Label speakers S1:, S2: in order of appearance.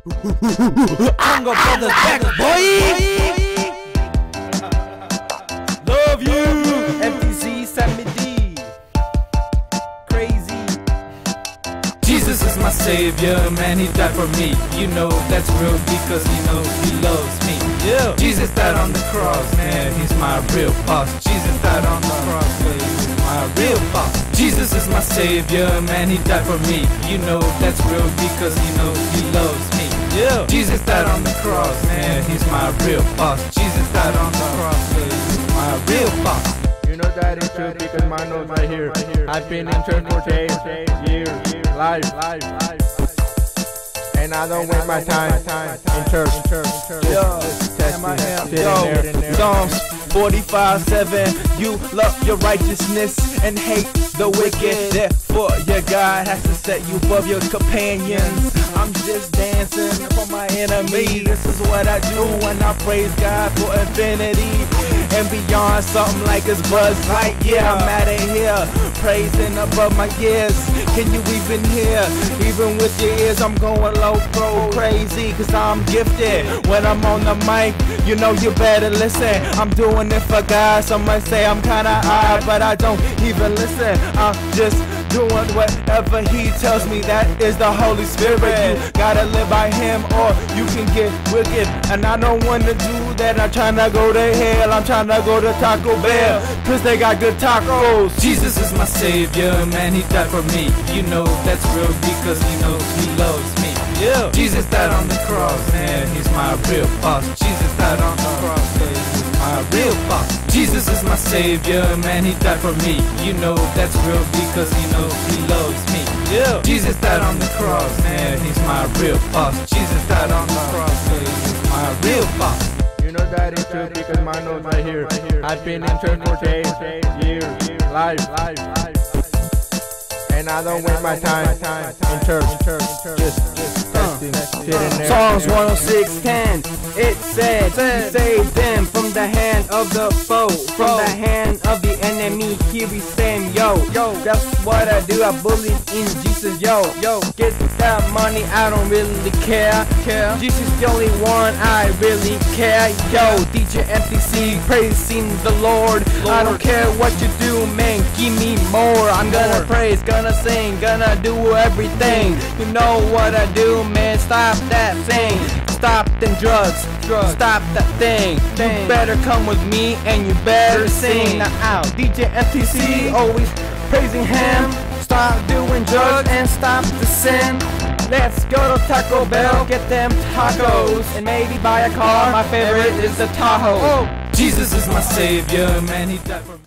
S1: Congo Brothers back, boy. Love you. MTZ, Sammy D. Crazy. Jesus is my savior, man, he died for me. You know that's real because he knows he loves me. Yeah. Jesus died on the cross, man, he's my real boss. Jesus died on the cross, man, he's my real boss. Jesus is my savior, man, he died for me. You know that's real because he knows he loves me. Yeah. Jesus died on the cross, man, he's my real boss. Jesus died on the cross, man, he's my real boss.
S2: You know that is true because my note's right here. I've been in church for days, years, life. And I don't waste my time in church.
S1: Psalms 45:7. You love your righteousness and hate the wicked. Therefore your God has to set you above your companions. I'm just dancing for my enemy. This is what I do when I praise God for infinity and beyond. Something like his Buzz Lightyear. I'm out of here, praising above my years. Can you even hear? Even with your ears, I'm going low, bro, crazy, cause I'm gifted. When I'm on the mic, you know you better listen. I'm doing it for God. Some might say I'm kinda odd, but I don't even listen. I'm just doing whatever he tells me. That is the Holy Spirit. You gotta live by him or you can get wicked. And I don't wanna do that. I'm trying to go to hell. I'm trying to go to Taco Bell, cause they got good tacos. Jesus is my savior, man, he died for me. You know that's real because he knows he loves me. Yeah. Jesus died on the cross, man, he's my real boss. Jesus died on the cross, man, he's my real boss. Jesus is my savior, man, he died for me. You know that's real because he knows he loves me. Yeah. Jesus died on the cross, man, he's my real boss. Jesus died on the cross, man, he's my real boss.
S2: You know that is true because my note's right here. I've been in church for days, years, life. And I don't waste my time in church. Just testing, sitting there.
S3: Psalms 106:10. It said, he saved them from the hand of the foe, from the hand of the enemy. Here we stand, yo. That's what I do. I believe in Jesus, yo. Get that money, I don't really care. Jesus is the only one I really care, yo. DJ MTZ, praising the Lord. I don't care what you do, man. Give me more. I'm gonna praise, gonna sing, gonna do everything. You know what I do, man. Stop that thing. Stop them drugs. Stop that thing. You better come with me and you better sing. Now out. DJ MTZ, always praising him. Stop doing drugs and stop the sin. Let's go to Taco Bell, get them tacos, and maybe buy a car. My favorite is the Tahoe.
S1: Jesus is my savior, man, he died for me.